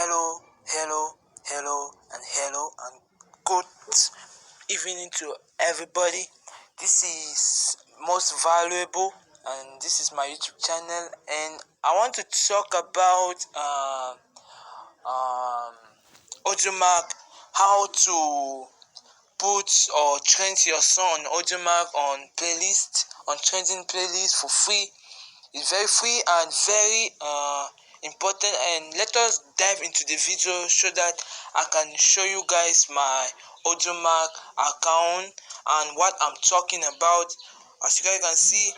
Hello, and good evening to everybody. This is most valuable, and this is my YouTube channel, and I want to talk about Audiomack, how to put or trend your song on Audiomack on trending playlist for free. It's very free and very important, and let us dive into the video so that I can show you guys my Audiomack account and what I'm talking about. As you guys can see,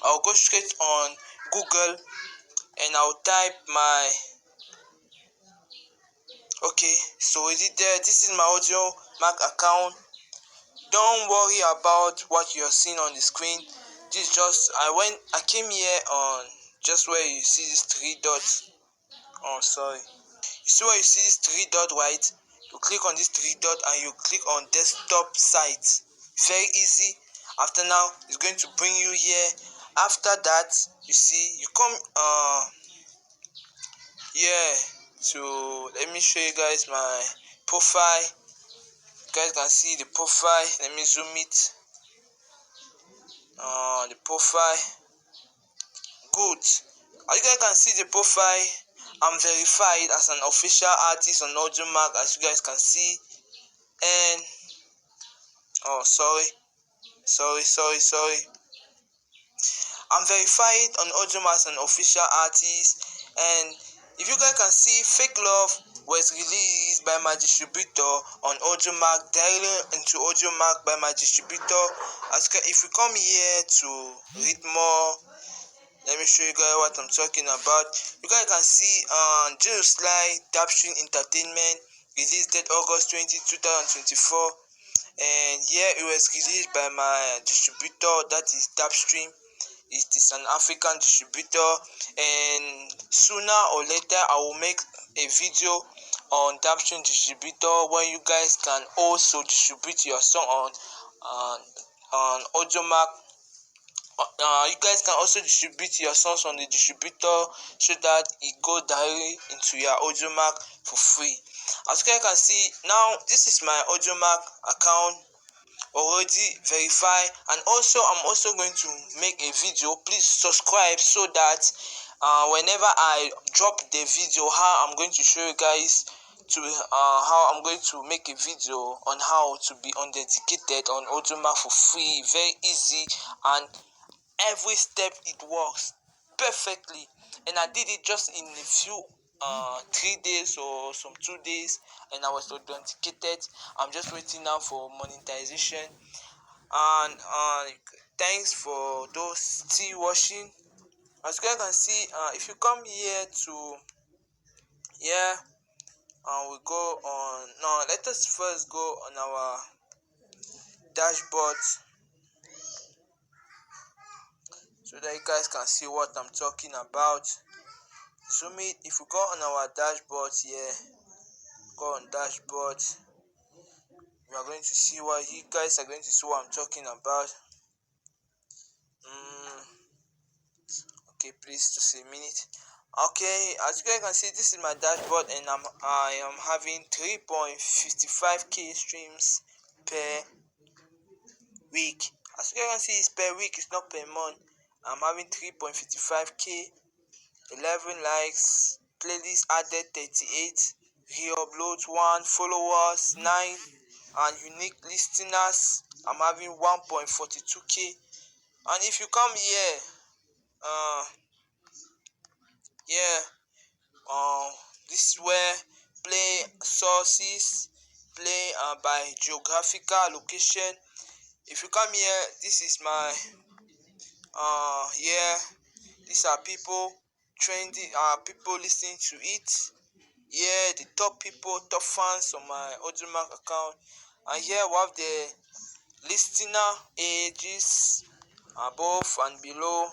I'll go straight on Google and I'll type my so is it there? This is my Audiomack account. Don't worry about what you're seeing on the screen. This just I came here on just where you see these three dots. You see where you see this three dot, right? You click on this three dot and you click on desktop site. Very easy. After now, it's going to bring you here. After that, you see you come here. So let me show you guys my profile. You guys can see the profile. Let me zoom it. The profile. Good. As you guys can see the profile, I'm verified as an official artist on Audiomack, as you guys can see. And sorry. I'm verified on Audiomack as an official artist, and if you guys can see, Fake Love was released by my distributor on Audiomack, directly into Audiomack by my distributor. If we come here to read more, let me show you guys what I'm talking about. You guys can see Jill Sly Dapstream Entertainment, released date August 20, 2024, and here it was released by my distributor, that is Dapstream. It is an African distributor, and sooner or later I will make a video on Dapstream distributor where you guys can also distribute your song on Audiomack. You guys can also distribute your songs on the distributor so that it goes directly into your Audiomack for free. As you guys can see, now this is my Audiomack account already verified, and also I'm also going to make a video. Please subscribe so that whenever I drop the video, how I'm going to show you guys to how I'm going to make a video on how to be undedicated on Audiomack for free. Very easy, and every step it works perfectly, and I did it just in a few 3 days or some 2 days, and I was authenticated. I'm just waiting now for monetization, and thanks for those still watching. As you guys can see, if you come here to we go on. Now let us first go on our dashboard so that you guys can see what I'm talking about. Zoom it. If we go on our dashboard here, go on dashboard, we are going to see what you guys are going to see what I'm talking about. Please just a minute. As you guys can see, this is my dashboard, and I am having 3.55k streams per week. As you guys can see, it's per week, it's not per month. I'm having 3.55k, 11 likes, playlist added 38, re-uploads 1, followers 9, and unique listeners I'm having 1.42k. And if you come here, this is where play sources, play by geographical location. If you come here, this is my these are people trending, people listening to it. The top people, top fans on my Audiomack account. And here we have the listener ages above and below.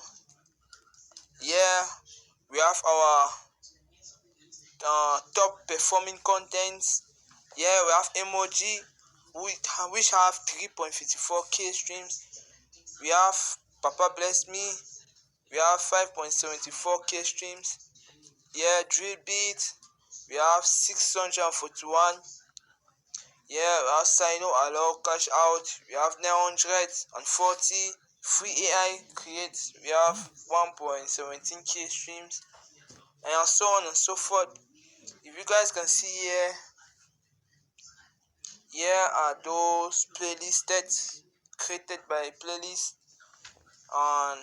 We have our top performing contents. We have emoji, which have 3.54k streams. We have Papa Bless Me, we have 5.74k streams. Drill beat, we have 641. Yeah, we have sign no allow cash out. We have 940 free AI create. We have 1.17k streams, and so on and so forth. If you guys can see here are those playlists that created by playlist. And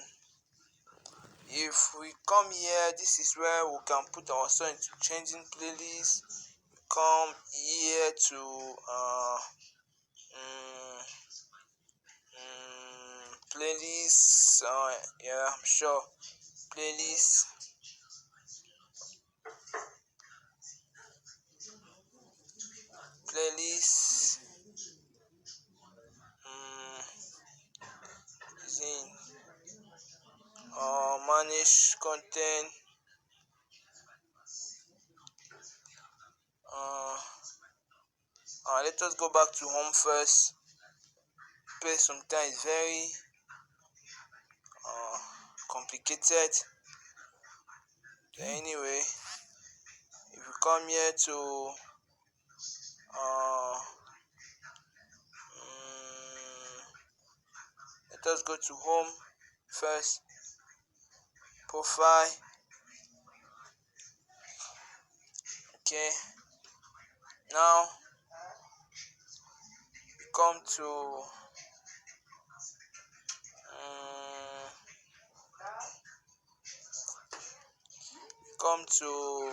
if we come here, this is where we can put our song into changing playlist. Come here to mm, playlist. Yeah, I'm sure playlist. Playlist. Is in manage content. Let us go back to home first. Space sometimes is very complicated. Anyway, if you come here to let us go to home first, profile. Okay, now we come to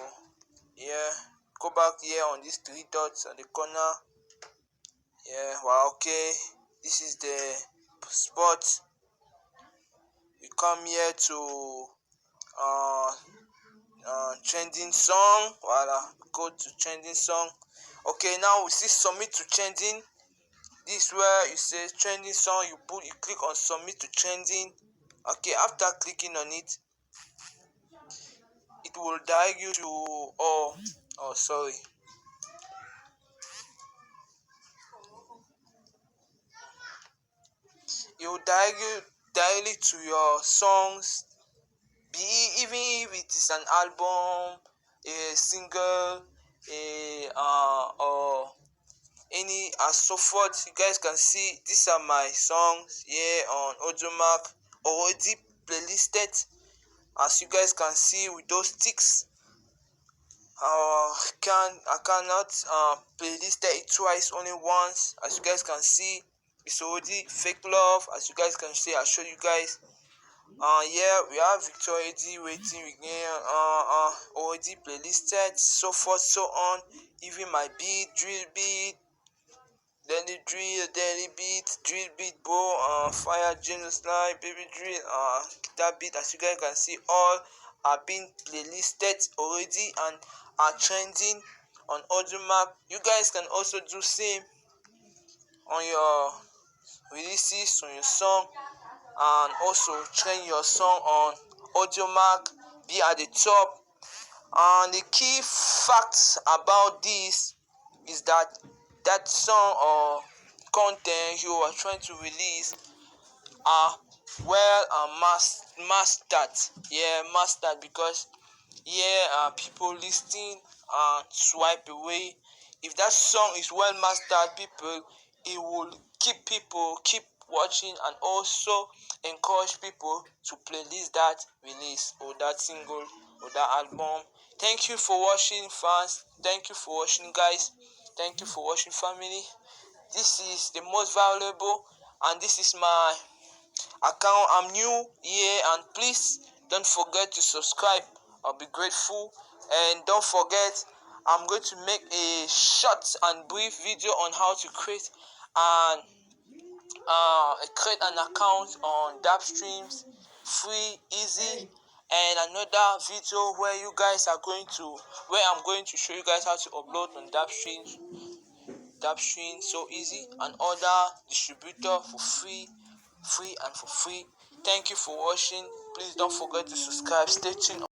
here. Go back here on these three dots at the corner. Yeah, wow, okay, this is the spot. We come here to trending song. Voila, go to trending song. Okay, now we see submit to trending. This where you say trending song, you click on submit to trending. Okay, after clicking on it, it will direct you to sorry. It will direct you directly to your songs, even if it is an album, a single, or any and so forth. You guys can see these are my songs here on Audiomack, already playlisted, as you guys can see with those ticks. I cannot playlist it twice, only once. As you guys can see, it's already fake love. As you guys can see, I show you guys. Yeah, we have Victoria D waiting again. Already playlisted, so forth, so on. Even my beat, drill beat, daily beat, bro, fire, genocide, baby drill, guitar beat. As you guys can see, all are being playlisted already and are trending on Audiomack. You guys can also do same on your releases, on your song, and also trend your song on Audiomack, be at the top. And the key facts about this is that song or content you are trying to release are well mastered. Yeah, mastered, because people listening swipe away. If that song is well mastered, it will keep watching, and also encourage people to playlist that release or that single or that album. Thank you for watching, fans. Thank you for watching, guys. Thank you for watching, family. This is the most valuable, and this is my account. I'm new here, and please don't forget to subscribe. I'll be grateful. And don't forget, I'm going to make a short and brief video on how to create an account on Dap Streams, free, easy, and another video where I'm going to show you guys how to upload on Dap Streams, so easy, and other distributor for free and for free. Thank you for watching. Please don't forget to subscribe. Stay tuned.